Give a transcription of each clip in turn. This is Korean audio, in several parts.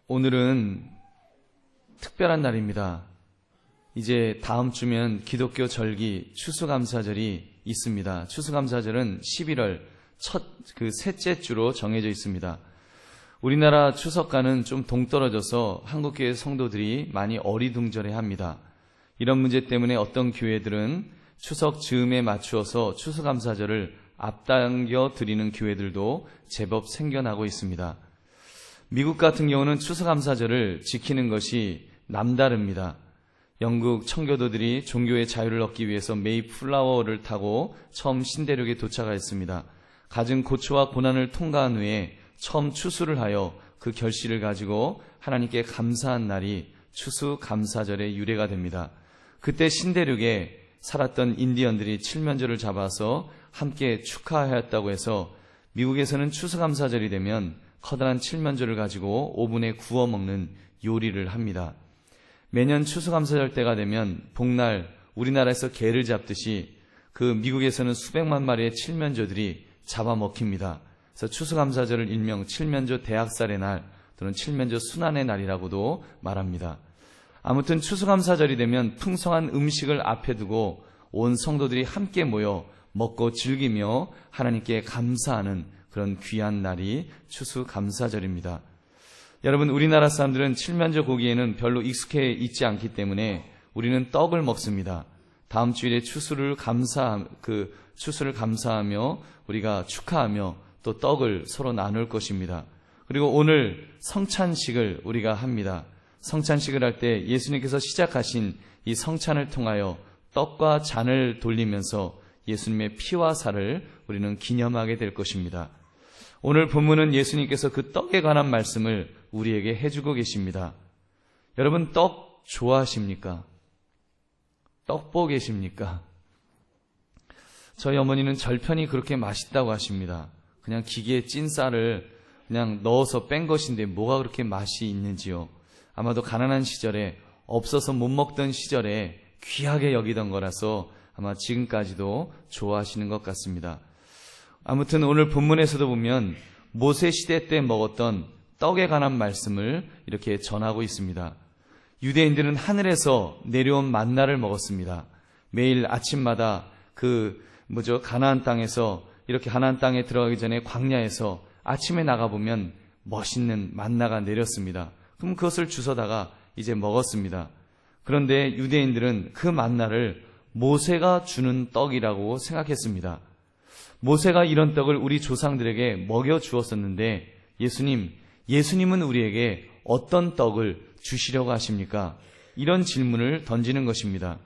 오늘은 특별한 날입니다. 이제 다음 주면 기독교 절기 추수감사절이 있습니다. 추수감사절은 11월 셋째 주로 정해져 있습니다. 우리나라 추석과는 좀 동떨어져서 한국교회 성도들이 많이 어리둥절해합니다. 이런 문제 때문에 어떤 교회들은 추석 즈음에 맞추어서 추수감사절을 앞당겨 드리는 교회들도 제법 생겨나고 있습니다. 미국 같은 경우는 추수감사절을 지키는 것이 남다릅니다. 영국 청교도들이 종교의 자유를 얻기 위해서 메이플라워를 타고 처음 신대륙에 도착하였습니다. 갖은 고초와 고난을 통과한 후에 처음 추수를 하여 그 결실을 가지고 하나님께 감사한 날이 추수감사절의 유래가 됩니다. 그때 신대륙에 살았던 인디언들이 칠면조를 잡아서 함께 축하하였다고 해서 미국에서는 추수감사절이 되면 커다란 칠면조를 가지고 오븐에 구워 먹는 요리를 합니다. 매년 추수감사절 때가 되면 복날 우리나라에서 개를 잡듯이 그 미국에서는 수백만 마리의 칠면조들이 잡아먹힙니다. 그래서 추수감사절을 일명 칠면조 대학살의 날 또는 칠면조 순환의 날이라고도 말합니다. 아무튼 추수감사절이 되면 풍성한 음식을 앞에 두고 온 성도들이 함께 모여 먹고 즐기며 하나님께 감사하는 그런 귀한 날이 추수감사절입니다. 여러분, 우리나라 사람들은 칠면조 고기에는 별로 익숙해 있지 않기 때문에 우리는 떡을 먹습니다. 다음 주일에 추수를 감사하며 우리가 축하하며 또 떡을 서로 나눌 것입니다. 그리고 오늘 성찬식을 우리가 합니다. 성찬식을 할 때 예수님께서 시작하신 이 성찬을 통하여 떡과 잔을 돌리면서 예수님의 피와 살을 우리는 기념하게 될 것입니다. 오늘 본문은 예수님께서 그 떡에 관한 말씀을 우리에게 해주고 계십니다. 여러분, 떡 좋아하십니까? 떡보 계십니까? 저희 어머니는 절편이 그렇게 맛있다고 하십니다. 그냥 기계에 찐 쌀을 그냥 넣어서 뺀 것인데 뭐가 그렇게 맛이 있는지요. 아마도 가난한 시절에 없어서 못 먹던 시절에 귀하게 여기던 거라서 아마 지금까지도 좋아하시는 것 같습니다. 아무튼 오늘 본문에서도 보면 모세 시대 때 먹었던 떡에 관한 말씀을 이렇게 전하고 있습니다. 유대인들은 하늘에서 내려온 만나를 먹었습니다. 매일 아침마다 가나안 땅에서 이렇게 가나안 땅에 들어가기 전에 광야에서 아침에 나가보면 멋있는 만나가 내렸습니다. 그럼 그것을 주워다가 이제 먹었습니다. 그런데 유대인들은 그 만나를 모세가 주는 떡이라고 생각했습니다. 모세가 이런 떡을 우리 조상들에게 먹여 주었었는데 예수님은 우리에게 어떤 떡을 주시려고 하십니까? 이런 질문을 던지는 것입니다.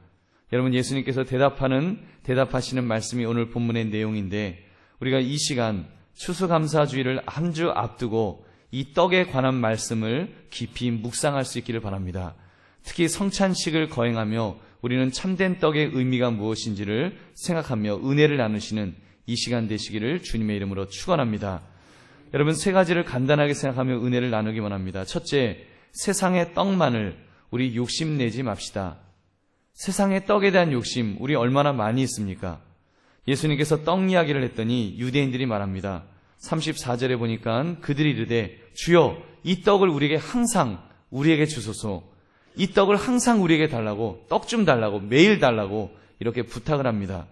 여러분, 예수님께서 대답하시는 말씀이 오늘 본문의 내용인데 우리가 이 시간 추수감사주일을 한 주 앞두고 이 떡에 관한 말씀을 깊이 묵상할 수 있기를 바랍니다. 특히 성찬식을 거행하며 우리는 참된 떡의 의미가 무엇인지를 생각하며 은혜를 나누시는 이 시간 되시기를 주님의 이름으로 축원합니다. 여러분, 세 가지를 간단하게 생각하며 은혜를 나누기 원합니다. 첫째, 세상의 떡만을 우리 욕심내지 맙시다. 세상의 떡에 대한 욕심 우리 얼마나 많이 있습니까? 예수님께서 떡 이야기를 했더니 유대인들이 말합니다. 34절에 보니까 그들이 이르되 주여 이 떡을 우리에게 주소서. 이 떡을 항상 우리에게 달라고, 떡 좀 달라고, 매일 달라고 이렇게 부탁을 합니다.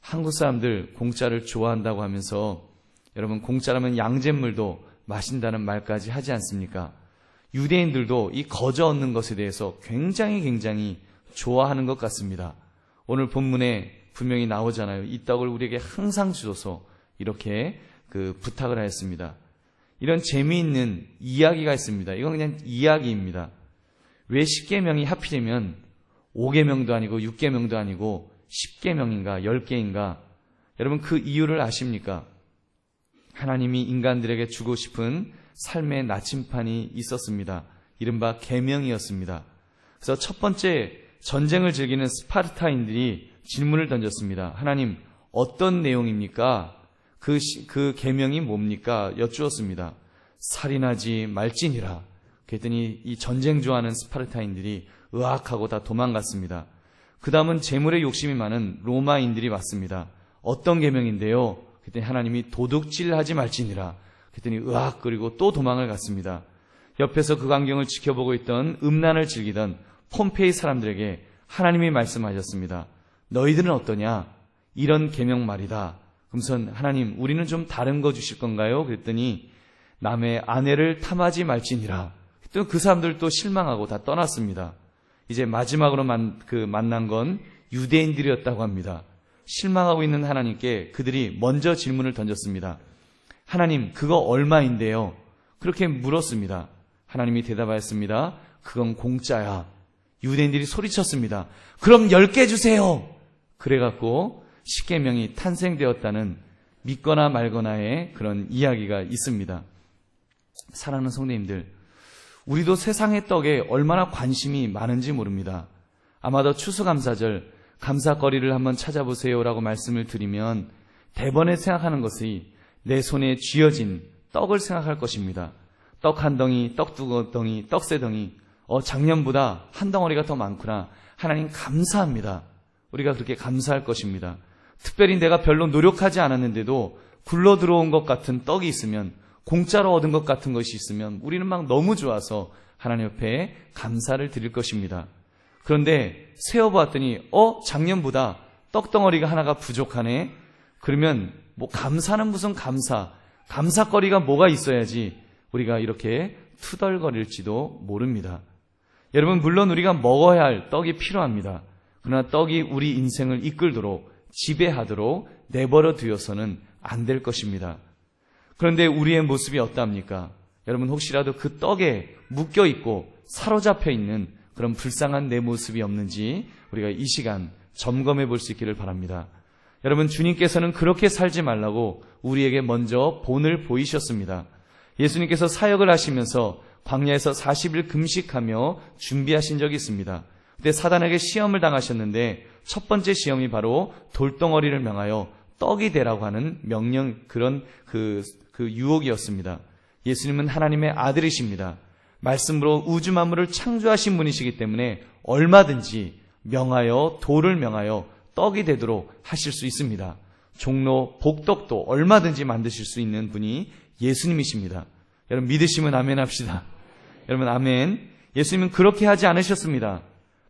한국 사람들 공짜를 좋아한다고 하면서 여러분, 공짜라면 양잿물도 마신다는 말까지 하지 않습니까? 유대인들도 이 거저 얻는 것에 대해서 굉장히 좋아하는 것 같습니다. 오늘 본문에 분명히 나오잖아요. 이 떡을 우리에게 항상 주소서 이렇게 부탁을 하였습니다. 이런 재미있는 이야기가 있습니다. 이건 그냥 이야기입니다. 왜 10계명이 하필이면 5계명도 아니고 6계명도 아니고 10계명인가 10개인가? 여러분, 그 이유를 아십니까? 하나님이 인간들에게 주고 싶은 삶의 나침판이 있었습니다. 이른바 계명이었습니다. 그래서 첫 번째 전쟁을 즐기는 스파르타인들이 질문을 던졌습니다. 하나님, 어떤 내용입니까? 그 계명이 뭡니까? 여쭈었습니다. 살인하지 말지니라. 그랬더니 이 전쟁 좋아하는 스파르타인들이 으악하고 다 도망갔습니다. 그 다음은 재물에 욕심이 많은 로마인들이 왔습니다. 어떤 계명인데요? 그랬더니 하나님이 도둑질하지 말지니라. 그랬더니 으악 그리고 또 도망을 갔습니다. 옆에서 그 광경을 지켜보고 있던 음란을 즐기던 폼페이 사람들에게 하나님이 말씀하셨습니다. 너희들은 어떠냐? 이런 계명 말이다. 그러면서 하나님, 우리는 좀 다른 거 주실 건가요? 그랬더니 남의 아내를 탐하지 말지니라. 또 그 사람들 또 실망하고 다 떠났습니다. 이제 마지막으로 만난 건 유대인들이었다고 합니다. 실망하고 있는 하나님께 그들이 먼저 질문을 던졌습니다. 하나님, 그거 얼마인데요? 그렇게 물었습니다. 하나님이 대답하였습니다. 그건 공짜야. 유대인들이 소리쳤습니다. 그럼 10개 주세요. 그래갖고 십계명이 탄생되었다는 믿거나 말거나의 그런 이야기가 있습니다. 사랑하는 성도님들, 우리도 세상의 떡에 얼마나 관심이 많은지 모릅니다. 아마도 추수감사절 감사거리를 한번 찾아보세요라고 말씀을 드리면 대번에 생각하는 것이 내 손에 쥐어진 떡을 생각할 것입니다. 떡 한 덩이, 떡 두 덩이, 떡 세 덩이. 작년보다 한 덩어리가 더 많구나. 하나님 감사합니다. 우리가 그렇게 감사할 것입니다. 특별히 내가 별로 노력하지 않았는데도 굴러 들어온 것 같은 떡이 있으면, 공짜로 얻은 것 같은 것이 있으면 우리는 막 너무 좋아서 하나님 옆에 감사를 드릴 것입니다. 그런데 세어보았더니 작년보다 떡덩어리가 하나가 부족하네. 그러면 뭐 감사는 무슨 감사거리가 뭐가 있어야지 우리가 이렇게 투덜거릴지도 모릅니다. 여러분, 물론 우리가 먹어야 할 떡이 필요합니다. 그러나 떡이 우리 인생을 이끌도록 지배하도록 내버려 두어서는 안 될 것입니다. 그런데 우리의 모습이 어떠합니까? 여러분, 혹시라도 그 떡에 묶여 있고 사로잡혀 있는 그런 불쌍한 내 모습이 없는지 우리가 이 시간 점검해 볼 수 있기를 바랍니다. 여러분, 주님께서는 그렇게 살지 말라고 우리에게 먼저 본을 보이셨습니다. 예수님께서 사역을 하시면서 광야에서 40일 금식하며 준비하신 적이 있습니다. 그때 사단에게 시험을 당하셨는데 첫 번째 시험이 바로 돌덩어리를 명하여 떡이 되라고 하는 명령, 그런 그 유혹이었습니다. 예수님은 하나님의 아들이십니다. 말씀으로 우주 만물을 창조하신 분이시기 때문에 얼마든지 명하여, 돌을 명하여 떡이 되도록 하실 수 있습니다. 종로, 복덕도 얼마든지 만드실 수 있는 분이 예수님이십니다. 여러분, 믿으시면 아멘 합시다. 여러분, 아멘. 예수님은 그렇게 하지 않으셨습니다.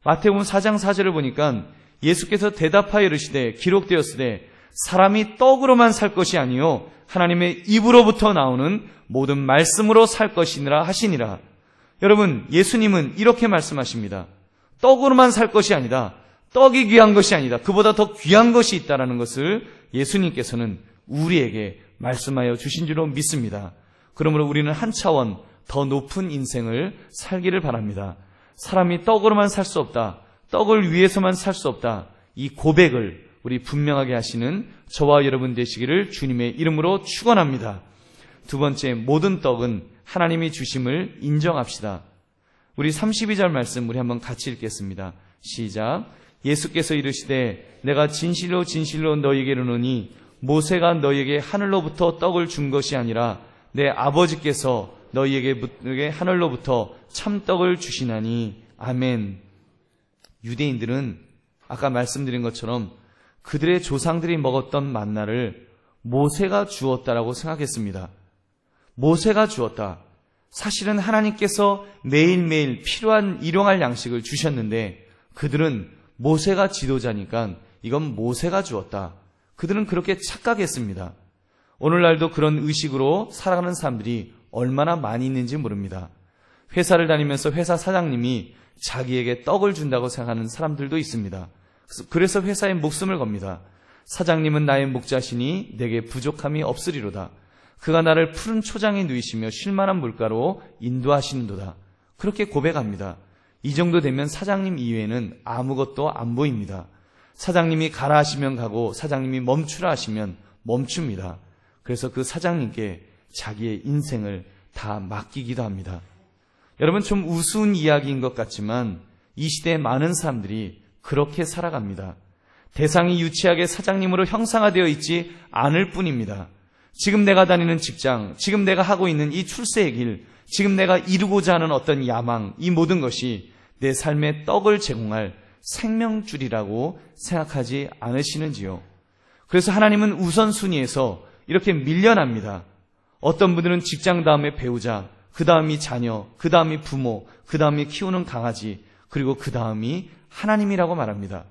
마태복음 4장 4절을 보니까 예수께서 대답하여 이르시되 기록되었으되 사람이 떡으로만 살 것이 아니요 하나님의 입으로부터 나오는 모든 말씀으로 살 것이니라 하시니라. 여러분, 예수님은 이렇게 말씀하십니다. 떡으로만 살 것이 아니다. 떡이 귀한 것이 아니다. 그보다 더 귀한 것이 있다라는 것을 예수님께서는 우리에게 말씀하여 주신 줄로 믿습니다. 그러므로 우리는 한 차원 더 높은 인생을 살기를 바랍니다. 사람이 떡으로만 살 수 없다. 떡을 위해서만 살 수 없다. 이 고백을 우리 분명하게 하시는 저와 여러분 되시기를 주님의 이름으로 축원합니다. 두 번째, 모든 떡은 하나님이 주심을 인정합시다. 우리 32절 말씀 우리 한번 같이 읽겠습니다. 시작. 예수께서 이르시되 내가 진실로 진실로 너희에게 이르노니 모세가 너희에게 하늘로부터 떡을 준 것이 아니라 내 아버지께서 너희에게 하늘로부터 참떡을 주시나니. 아멘. 유대인들은 아까 말씀드린 것처럼 그들의 조상들이 먹었던 만나를 모세가 주었다라고 생각했습니다. 모세가 주었다. 사실은 하나님께서 매일매일 필요한 일용할 양식을 주셨는데 그들은 모세가 지도자니까 이건 모세가 주었다. 그들은 그렇게 착각했습니다. 오늘날도 그런 의식으로 살아가는 사람들이 얼마나 많이 있는지 모릅니다. 회사를 다니면서 회사 사장님이 자기에게 떡을 준다고 생각하는 사람들도 있습니다. 그래서 회사에 목숨을 겁니다. 사장님은 나의 목자시니 내게 부족함이 없으리로다. 그가 나를 푸른 초장에 누이시며 쉴만한 물가로 인도하시는도다. 그렇게 고백합니다. 이 정도 되면 사장님 이외에는 아무것도 안 보입니다. 사장님이 가라 하시면 가고 사장님이 멈추라 하시면 멈춥니다. 그래서 그 사장님께 자기의 인생을 다 맡기기도 합니다. 여러분, 좀 우스운 이야기인 것 같지만 이 시대의 많은 사람들이 그렇게 살아갑니다. 대상이 유치하게 사장님으로 형상화되어 있지 않을 뿐입니다. 지금 내가 다니는 직장, 지금 내가 하고 있는 이 출세의 길, 지금 내가 이루고자 하는 어떤 야망, 이 모든 것이 내 삶에 떡을 제공할 생명줄이라고 생각하지 않으시는지요? 그래서 하나님은 우선순위에서 이렇게 밀려납니다. 어떤 분들은 직장 다음에 배우자, 그 다음이 자녀, 그 다음이 부모, 그 다음이 키우는 강아지, 그리고 그 다음이 하나님이라고 말합니다.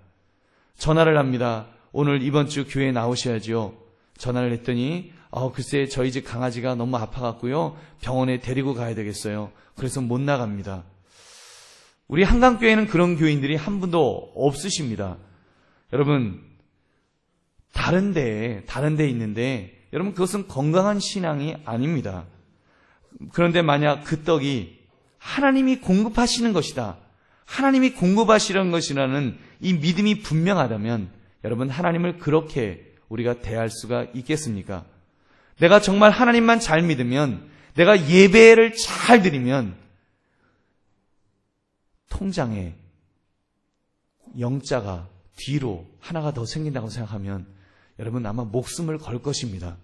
전화를 합니다. 오늘 이번 주 교회에 나오셔야지요. 전화를 했더니 글쎄 저희 집 강아지가 너무 아파갖고요. 병원에 데리고 가야 되겠어요. 그래서 못 나갑니다. 우리 한강교회는 그런 교인들이 한 분도 없으십니다. 여러분, 다른 데에 있는데 여러분 그것은 건강한 신앙이 아닙니다. 그런데 만약 그 떡이 하나님이 공급하시는 것이다, 하나님이 공급하시는 것이라는 이 믿음이 분명하다면 여러분, 하나님을 그렇게 우리가 대할 수가 있겠습니까? 내가 정말 하나님만 잘 믿으면, 내가 예배를 잘 드리면 통장에 영자가 뒤로 하나가 더 생긴다고 생각하면 여러분 아마 목숨을 걸 것입니다.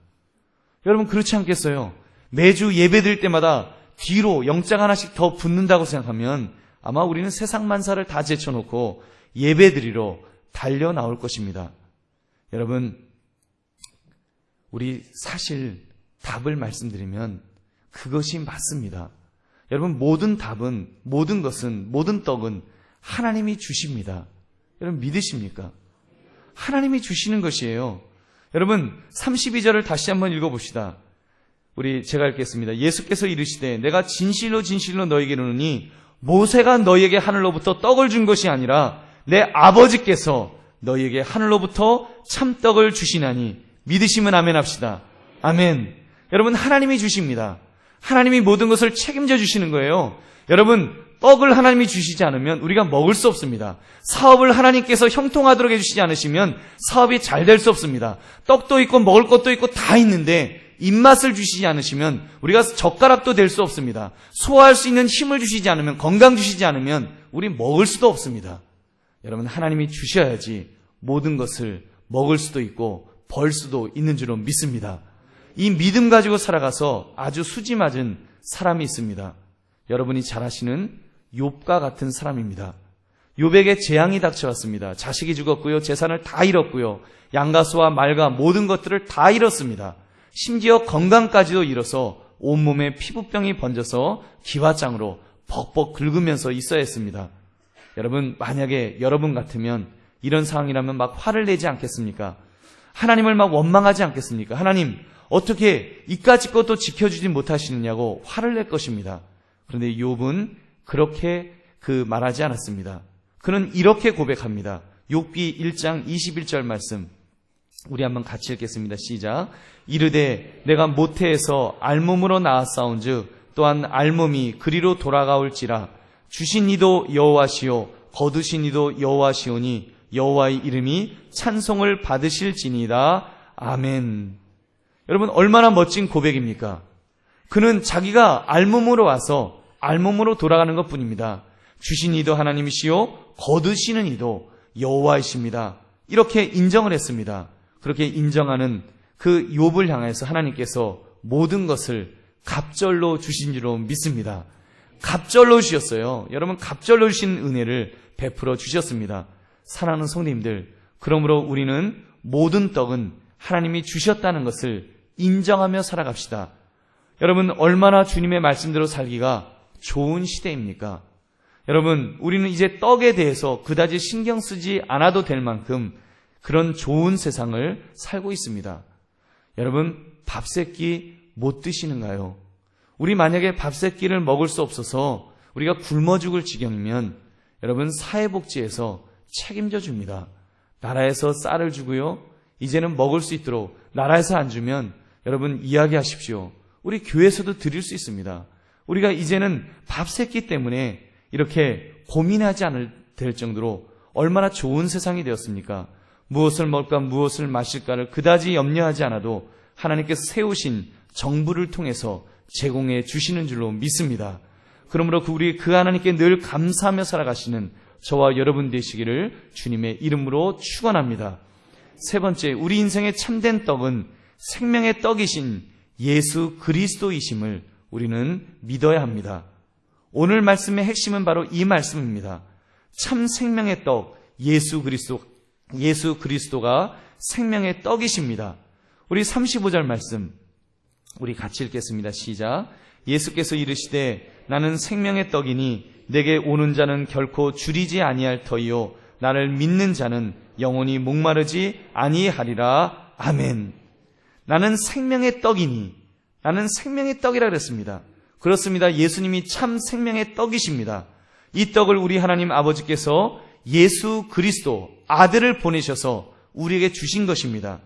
여러분 그렇지 않겠어요? 매주 예배 드릴 때마다 뒤로 영자가 하나씩 더 붙는다고 생각하면 아마 우리는 세상 만사를 다 제쳐놓고 예배 드리러 달려 나올 것입니다. 여러분, 우리 사실 답을 말씀드리면 그것이 맞습니다. 여러분, 모든 답은, 모든 것은, 모든 떡은 하나님이 주십니다. 여러분 믿으십니까? 하나님이 주시는 것이에요. 여러분 32절을 다시 한번 읽어봅시다. 제가 읽겠습니다. 예수께서 이르시되 내가 진실로 진실로 너희에게 이르노니 모세가 너희에게 하늘로부터 떡을 준 것이 아니라 내 아버지께서 너희에게 하늘로부터 참떡을 주시나니 믿으시면 아멘 합시다. 아멘. 여러분 하나님이 주십니다. 하나님이 모든 것을 책임져 주시는 거예요. 여러분 떡을 하나님이 주시지 않으면 우리가 먹을 수 없습니다. 사업을 하나님께서 형통하도록 해주시지 않으시면 사업이 잘 될 수 없습니다. 떡도 있고 먹을 것도 있고 다 있는데 입맛을 주시지 않으시면 우리가 젓가락도 될 수 없습니다. 소화할 수 있는 힘을 주시지 않으면, 건강 주시지 않으면 우리 먹을 수도 없습니다. 여러분 하나님이 주셔야지 모든 것을 먹을 수도 있고 벌 수도 있는 줄로 믿습니다. 이 믿음 가지고 살아가서 아주 수지 맞은 사람이 있습니다. 여러분이 잘 아시는 욥과 같은 사람입니다. 욥에게 재앙이 닥쳐왔습니다. 자식이 죽었고요, 재산을 다 잃었고요, 양과 소와 말과 모든 것들을 다 잃었습니다. 심지어 건강까지도 잃어서 온몸에 피부병이 번져서 기와장으로 벅벅 긁으면서 있어야 했습니다. 여러분 만약에 여러분 같으면 이런 상황이라면 막 화를 내지 않겠습니까? 하나님을 막 원망하지 않겠습니까? 하나님 어떻게 이까짓 것도 지켜주지 못하시느냐고 화를 낼 것입니다. 그런데 욥은 그렇게 말하지 않았습니다. 그는 이렇게 고백합니다. 욥기 1장 21절 말씀 우리 한번 같이 읽겠습니다. 시작. 이르되 내가 모태에서 알몸으로 나았사온즉 또한 알몸이 그리로 돌아가올지라 주신 이도 여호와시오 거두신 이도 여호와시오니 여호와의 이름이 찬송을 받으실지니이다. 아멘. 여러분 얼마나 멋진 고백입니까? 그는 자기가 알몸으로 와서 알몸으로 돌아가는 것뿐입니다. 주신 이도 하나님이시오 거두시는 이도 여호와이십니다. 이렇게 인정을 했습니다. 그렇게 인정하는 그 욥을 향해서 하나님께서 모든 것을 갑절로 주신 줄로 믿습니다. 갑절로 주셨어요. 여러분 갑절로 주신 은혜를 베풀어 주셨습니다. 사랑하는 성도님들, 그러므로 우리는 모든 떡은 하나님이 주셨다는 것을 인정하며 살아갑시다. 여러분 얼마나 주님의 말씀대로 살기가 좋은 시대입니까? 여러분 우리는 이제 떡에 대해서 그다지 신경 쓰지 않아도 될 만큼 그런 좋은 세상을 살고 있습니다. 여러분 밥 세끼 못 드시는가요? 우리 만약에 밥 세끼를 먹을 수 없어서 우리가 굶어 죽을 지경이면 여러분 사회복지에서 책임져 줍니다. 나라에서 쌀을 주고요, 이제는 먹을 수 있도록 나라에서 안 주면 여러분 이야기하십시오. 우리 교회에서도 드릴 수 있습니다. 우리가 이제는 밥 세끼 때문에 이렇게 고민하지 않을 될 정도로 얼마나 좋은 세상이 되었습니까? 무엇을 먹을까 무엇을 마실까를 그다지 염려하지 않아도 하나님께서 세우신 정부를 통해서 제공해 주시는 줄로 믿습니다. 그러므로 우리 그 하나님께 늘 감사하며 살아가시는 저와 여러분 되시기를 주님의 이름으로 축원합니다. 세 번째, 우리 인생의 참된 떡은 생명의 떡이신 예수 그리스도이심을 우리는 믿어야 합니다. 오늘 말씀의 핵심은 바로 이 말씀입니다. 참 생명의 떡 예수 그리스도가 생명의 떡이십니다. 우리 35절 말씀 우리 같이 읽겠습니다. 시작. 예수께서 이르시되 나는 생명의 떡이니 내게 오는 자는 결코 줄이지 아니할 터이요 나를 믿는 자는 영원히 목마르지 아니하리라. 아멘. 나는 생명의 떡이니, 나는 생명의 떡이라 그랬습니다. 그렇습니다. 예수님이 참 생명의 떡이십니다. 이 떡을 우리 하나님 아버지께서 예수 그리스도 아들을 보내셔서 우리에게 주신 것입니다.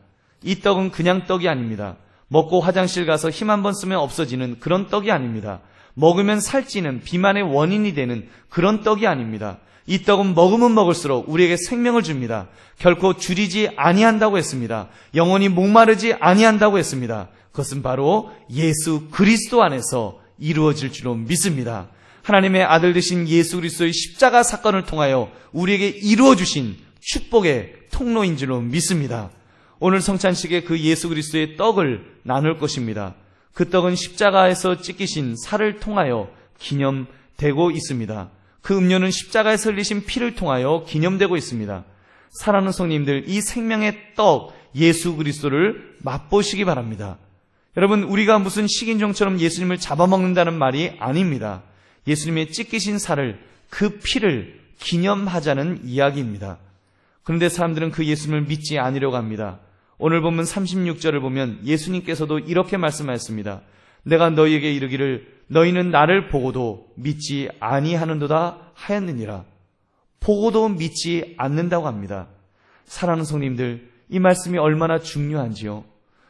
이 떡은 그냥 떡이 아닙니다. 먹고 화장실 가서 힘 한 번 쓰면 없어지는 그런 떡이 아닙니다. 먹으면 살찌는 비만의 원인이 되는 그런 떡이 아닙니다. 이 떡은 먹으면 먹을수록 우리에게 생명을 줍니다. 결코 줄이지 아니한다고 했습니다. 영원히 목마르지 아니한다고 했습니다. 그것은 바로 예수 그리스도 안에서 이루어질 줄로 믿습니다. 하나님의 아들 되신 예수 그리스도의 십자가 사건을 통하여 우리에게 이루어주신 축복의 통로인 줄로 믿습니다. 오늘 성찬식에 그 예수 그리스도의 떡을 나눌 것입니다. 그 떡은 십자가에서 찢기신 살을 통하여 기념되고 있습니다. 그 음료는 십자가에서 흘리신 피를 통하여 기념되고 있습니다. 사랑하는 성님들, 이 생명의 떡 예수 그리스도를 맛보시기 바랍니다. 여러분, 우리가 무슨 식인종처럼 예수님을 잡아먹는다는 말이 아닙니다. 예수님의 찢기신 살을, 그 피를 기념하자는 이야기입니다. 그런데 사람들은 그 예수님을 믿지 않으려고 합니다. 오늘 본문 36절을 보면 예수님께서도 이렇게 말씀하셨습니다. 내가 너희에게 이르기를 너희는 나를 보고도 믿지 아니하는도다 하였느니라. 보고도 믿지 않는다고 합니다. 사랑하는 성님들, 이 말씀이 얼마나 중요한지요.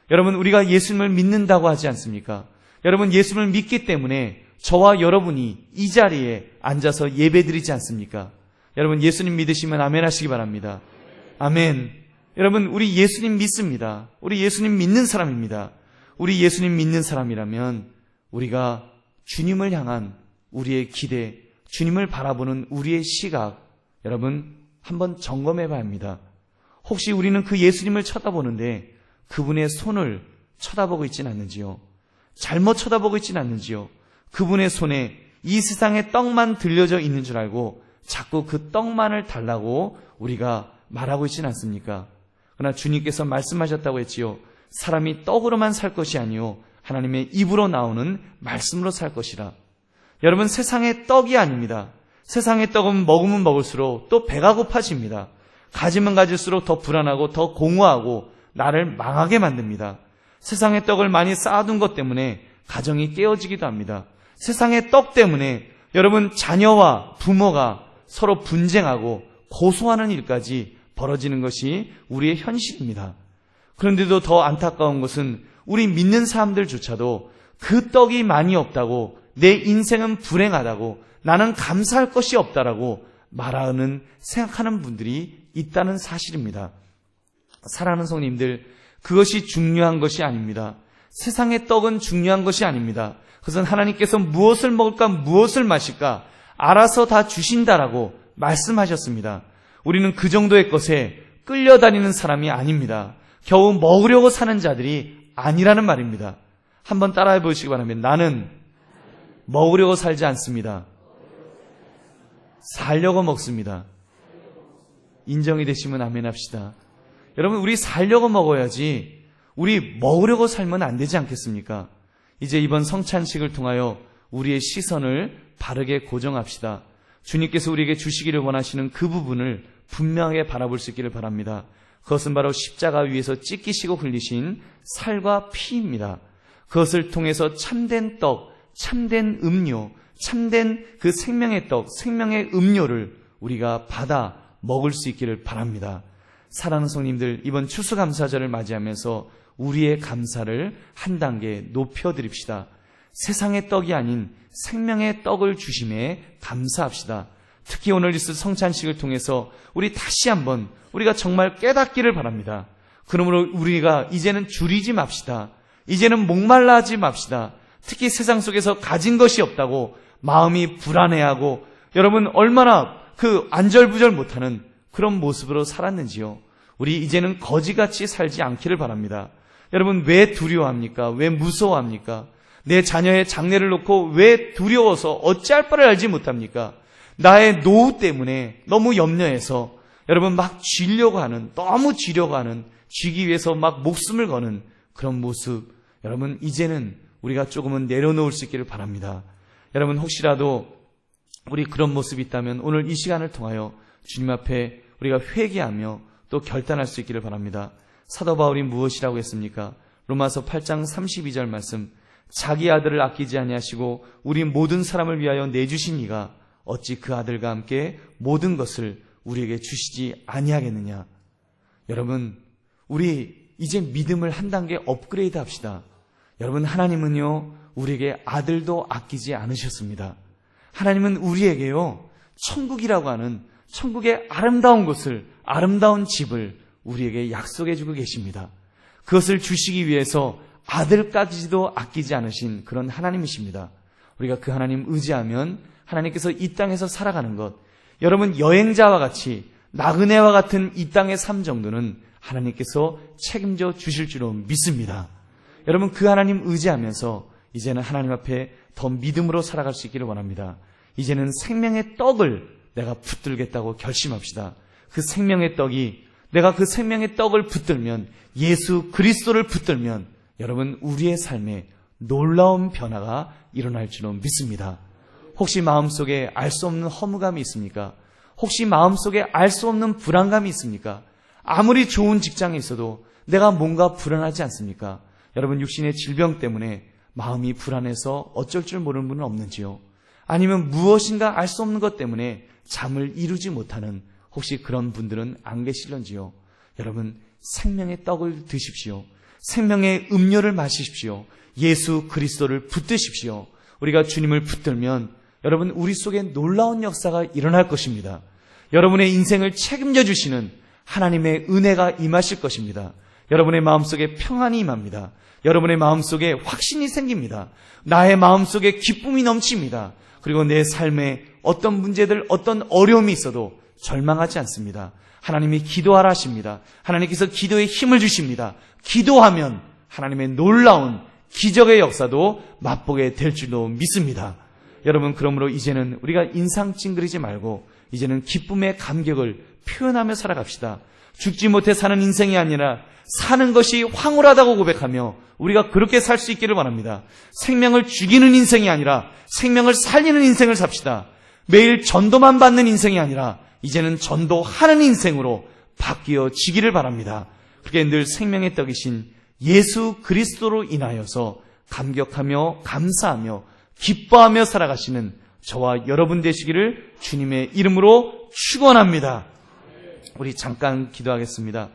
여러분, 우리가 예수님을 믿는다고 하지 않습니까? 여러분, 예수님을 믿기 때문에 저와 여러분이 이 자리에 앉아서 예배드리지 않습니까? 여러분, 예수님 믿으시면 아멘 하시기 바랍니다. 아멘. 여러분, 우리 예수님 믿습니다. 우리 예수님 믿는 사람입니다. 우리 예수님 믿는 사람이라면 우리가 주님을 향한 우리의 기대, 주님을 바라보는 우리의 시각, 여러분 한번 점검해 봐야 합니다. 혹시 우리는 그 예수님을 쳐다보는데 그분의 손을 쳐다보고 있지는 않는지요? 잘못 쳐다보고 있지는 않는지요? 그분의 손에 이 세상의 떡만 들려져 있는 줄 알고 자꾸 그 떡만을 달라고 우리가 말하고 있지는 않습니까? 그러나 주님께서 말씀하셨다고 했지요. 사람이 떡으로만 살 것이 아니요 하나님의 입으로 나오는 말씀으로 살 것이라. 여러분, 세상의 떡이 아닙니다. 세상의 떡은 먹으면 먹을수록 또 배가 고파집니다. 가지면 가질수록 더 불안하고 더 공허하고 나를 망하게 만듭니다. 세상의 떡을 많이 쌓아둔 것 때문에 가정이 깨어지기도 합니다. 세상의 떡 때문에 여러분 자녀와 부모가 서로 분쟁하고 고소하는 일까지 벌어지는 것이 우리의 현실입니다. 그런데도 더 안타까운 것은 우리 믿는 사람들조차도 그 떡이 많이 없다고, 내 인생은 불행하다고, 나는 감사할 것이 없다라고 말하는, 생각하는 분들이 있다는 사실입니다. 사랑하는 성님들, 그것이 중요한 것이 아닙니다. 세상의 떡은 중요한 것이 아닙니다. 그것은 하나님께서 무엇을 먹을까 무엇을 마실까 알아서 다 주신다라고 말씀하셨습니다. 우리는 그 정도의 것에 끌려다니는 사람이 아닙니다. 겨우 먹으려고 사는 자들이 아니라는 말입니다. 한번 따라해 보시기 바랍니다. 나는 먹으려고 살지 않습니다. 살려고 먹습니다. 인정이 되시면 아멘 합시다. 여러분, 우리 살려고 먹어야지 우리 먹으려고 살면 안 되지 않겠습니까? 이제 이번 성찬식을 통하여 우리의 시선을 바르게 고정합시다. 주님께서 우리에게 주시기를 원하시는 그 부분을 분명하게 바라볼 수 있기를 바랍니다. 그것은 바로 십자가 위에서 찢기시고 흘리신 살과 피입니다. 그것을 통해서 참된 떡, 참된 음료, 참된 그 생명의 떡, 생명의 음료를 우리가 받아 먹을 수 있기를 바랍니다. 사랑하는 성님들, 이번 추수감사절을 맞이하면서 우리의 감사를 한 단계 높여드립시다. 세상의 떡이 아닌 생명의 떡을 주심에 감사합시다. 특히 오늘 있을 성찬식을 통해서 우리 다시 한번 우리가 정말 깨닫기를 바랍니다. 그러므로 우리가 이제는 줄이지 맙시다. 이제는 목말라 하지 맙시다. 특히 세상 속에서 가진 것이 없다고 마음이 불안해하고 여러분 얼마나 그 안절부절 못하는 그런 모습으로 살았는지요. 우리 이제는 거지같이 살지 않기를 바랍니다. 여러분, 왜 두려워합니까? 왜 무서워합니까? 내 자녀의 장래를 놓고 왜 두려워서 어찌할 바를 알지 못합니까? 나의 노후 때문에 너무 염려해서 여러분 막 쥐려고 하는, 너무 쥐려고 하는, 쥐기 위해서 막 목숨을 거는 그런 모습. 여러분, 이제는 우리가 조금은 내려놓을 수 있기를 바랍니다. 여러분, 혹시라도 우리 그런 모습이 있다면 오늘 이 시간을 통하여 주님 앞에 우리가 회개하며 또 결단할 수 있기를 바랍니다. 사도 바울이 무엇이라고 했습니까? 로마서 8장 32절 말씀, 자기 아들을 아끼지 아니하시고 우리 모든 사람을 위하여 내주신 이가 어찌 그 아들과 함께 모든 것을 우리에게 주시지 아니하겠느냐. 여러분, 우리 이제 믿음을 한 단계 업그레이드 합시다. 여러분, 하나님은요 우리에게 아들도 아끼지 않으셨습니다. 하나님은 우리에게요 천국이라고 하는 천국의 아름다운 곳을, 아름다운 집을 우리에게 약속해 주고 계십니다. 그것을 주시기 위해서 아들까지도 아끼지 않으신 그런 하나님이십니다. 우리가 그 하나님 의지하면 하나님께서 이 땅에서 살아가는 것, 여러분 여행자와 같이 나그네와 같은 이 땅의 삶 정도는 하나님께서 책임져 주실 줄로 믿습니다. 여러분, 그 하나님 의지하면서 이제는 하나님 앞에 더 믿음으로 살아갈 수 있기를 원합니다. 이제는 생명의 떡을 내가 붙들겠다고 결심합시다. 그 생명의 떡이, 내가 그 생명의 떡을 붙들면, 예수 그리스도를 붙들면 여러분 우리의 삶에 놀라운 변화가 일어날 줄로 믿습니다. 혹시 마음속에 알 수 없는 허무감이 있습니까? 혹시 마음속에 알 수 없는 불안감이 있습니까? 아무리 좋은 직장에 있어도 내가 뭔가 불안하지 않습니까? 여러분, 육신의 질병 때문에 마음이 불안해서 어쩔 줄 모르는 분은 없는지요? 아니면 무엇인가 알 수 없는 것 때문에 잠을 이루지 못하는 혹시 그런 분들은 안 계실런지요? 여러분, 생명의 떡을 드십시오. 생명의 음료를 마시십시오. 예수 그리스도를 붙드십시오. 우리가 주님을 붙들면 여러분 우리 속에 놀라운 역사가 일어날 것입니다. 여러분의 인생을 책임져 주시는 하나님의 은혜가 임하실 것입니다. 여러분의 마음속에 평안이 임합니다. 여러분의 마음속에 확신이 생깁니다. 나의 마음속에 기쁨이 넘칩니다. 그리고 내 삶에 어떤 문제들, 어떤 어려움이 있어도 절망하지 않습니다. 하나님이 기도하라 하십니다. 하나님께서 기도에 힘을 주십니다. 기도하면 하나님의 놀라운 기적의 역사도 맛보게 될 줄로 믿습니다. 여러분, 그러므로 이제는 우리가 인상 찡그리지 말고 이제는 기쁨의 감격을 표현하며 살아갑시다. 죽지 못해 사는 인생이 아니라 사는 것이 황홀하다고 고백하며 우리가 그렇게 살 수 있기를 바랍니다. 생명을 죽이는 인생이 아니라 생명을 살리는 인생을 삽시다. 매일 전도만 받는 인생이 아니라 이제는 전도하는 인생으로 바뀌어지기를 바랍니다. 그렇게 늘 생명의 떡이신 예수 그리스도로 인하여서 감격하며 감사하며 기뻐하며 살아가시는 저와 여러분 되시기를 주님의 이름으로 축원합니다. 우리 잠깐 기도하겠습니다.